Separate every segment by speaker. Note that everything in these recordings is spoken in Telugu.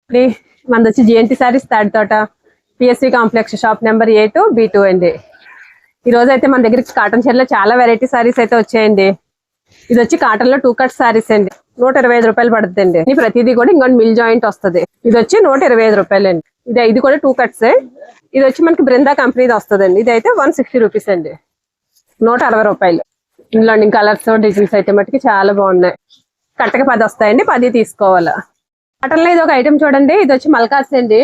Speaker 1: ఇది మనది వచ్చి జిఎన్టీ సారీస్ థర్డ్ తోట PSV complex shop number A2 B2 అండి. ఈ రోజు అయితే మన దగ్గరికి కాటన్ చీరలో చాలా వెరైటీ సారీస్ అయితే వచ్చాయండి. ఇది వచ్చి కాటన్ లో 2 కట్ సారీస్ అండి. 125 రూపాయలు పడుతుంది అండి. ప్రతిదీ కూడా ఇంకొక మిల్ జాయింట్ వస్తుంది. ఇది వచ్చి 125 రూపాయలు అండి. ఇది కూడా 2 కట్స్. ఇది వచ్చి మనకి బృందా కంపెనీది వస్తుందండి. ఇది అయితే 160 రూపీస్ అండి. 160 రూపాయలు. ఇందులో కలర్స్ డిజైన్స్ అయితే మటుకి చాలా బాగున్నాయి. కట్టకి 10 వస్తాయండి. 10 తీసుకోవాలా. కాటన్ లో ఇది ఒక ఐటమ్ చూడండి. ఇది వచ్చి మల్కాస్ అండి.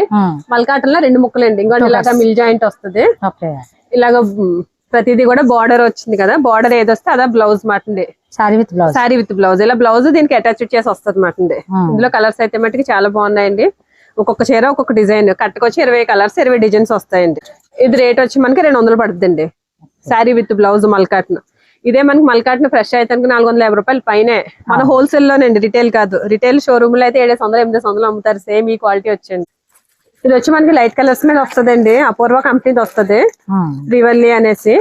Speaker 1: మల్కాటన్ లో 2 ముక్కలు అండి. ఇంకోటి ఇలాగా మిల్ జాయింట్ వస్తుంది. ఇలాగ ప్రతిదీ కూడా బార్డర్ వచ్చింది కదా. బార్డర్ ఏది వస్తే అదా బ్లౌజ్ మాటండి. Sari with blouse. ఇలా బ్లౌజ్ దీనికి అటాచ్ చేసి వస్తుంది మాటండి. ఇందులో కలర్స్ అయితే మటుకి చాలా బాగున్నాయండి. ఒక్కొక్క చీర ఒక్కొక్క డిజైన్. కట్టుకొచ్చి 20 కలర్స్ 20 డిజైన్స్ వస్తాయండి. ఇది రేట్ వచ్చి మనకి 200 పడుతుందండి. Sorry with blouse mulcotton. ఇదే మనకి మల్కాటన్ ఫ్రెష్ అయితే 450 రూపాయలు పైనే. మన హోల్సేల్ లోనండి, రిటైల్ కాదు. రిటైల్ షోరూమ్ లో అయితే 700-800 అమ్ముతారు. సేమ్ ఈ క్వాలిటీ వచ్చండి. ఇది వచ్చి మనకి లైట్ కలర్స్ మీద వస్తుందండి. అపూర్వ కంపెనీది వస్తుంది. రివల్లి అనేసి.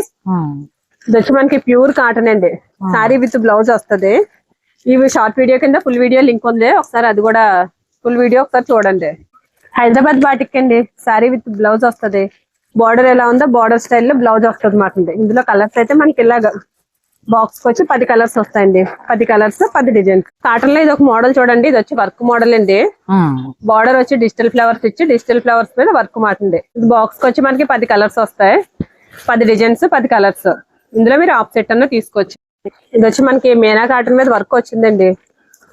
Speaker 1: ఇది వచ్చి మనకి ప్యూర్ కాటన్ అండి. సారీ విత్ బ్లౌజ్ వస్తుంది. ఇవి షార్ట్ వీడియో కింద ఫుల్ వీడియో లింక్ ఉంది. ఒకసారి అది కూడా ఫుల్ వీడియో ఒకసారి చూడండి. హైదరాబాద్ బాటిక్ అండి. సారీ విత్ బ్లౌజ్ వస్తుంది. బార్డర్ ఎలా ఉందో బార్డర్ స్టైల్లో బ్లౌజ్ వస్తుంది మాట. ఇందులో కలర్స్ అయితే మనకి ఇలాగా బాక్స్ కి వచ్చి 10 కలర్స్ వస్తాయండి. 10 కలర్స్ 10 డిజైన్స్. కాటన్ లో ఇది ఒక మోడల్ చూడండి. ఇది వచ్చి వర్క్ మోడల్ అండి. బార్డర్ వచ్చి డిజిటల్ ఫ్లవర్స్ ఇచ్చి డిజిటల్ ఫ్లవర్స్ మీద వర్క్ మాటండి. ఇది బాక్స్ కి వచ్చి మనకి 10 కలర్స్ వస్తాయి. 10 డిజైన్స్ 10 కలర్స్. ఇందులో మీరు ఆఫ్ సెట్ అన్న తీసుకోవచ్చు. ఇది వచ్చి మనకి మేనా కాటన్ మీద వర్క్ వచ్చిందండి.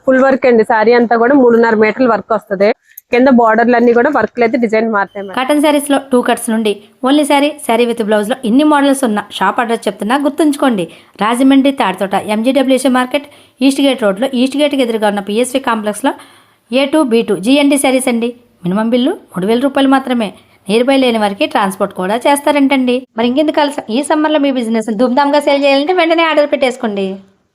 Speaker 1: ఫుల్ వర్క్ అండి. సారీ అంతా కూడా 3.5 మీటర్ల వర్క్ వస్తుంది. కింద బార్డర్లు అన్ని కూడా వర్క్ అయితే డిజైన్ మారుతాయి.
Speaker 2: కాటన్ శారీస్ లో 2 కట్స్ నుండి ఓన్లీ శారీ విత్ బ్లౌజ్ లో ఇన్ని మోడల్స్ ఉన్న షాప్ అడ్రస్ చెప్తున్నా గుర్తుంచుకోండి. Rajahmundry Tadithota MGWC market east gate road లో ఈస్ట్ గేట్ కి ఎదురుగా ఉన్న PSV కాంప్లెక్స్ లో A2 B2 GNT శారీస్ అండి. మినిమం బిల్లు 3000 రూపాయలు మాత్రమే. నియర్ బై లేని వారికి ట్రాన్స్పోర్ట్ కూడా చేస్తారంటండి. మరి ఇంకెందుకు కలిసి ఈ సమ్మర్ లో మీ బిజినెస్ ధూమ్ధామ్ గా సేల్ చేయాలంటే వెంటనే ఆర్డర్ పెట్టేసుకోండి.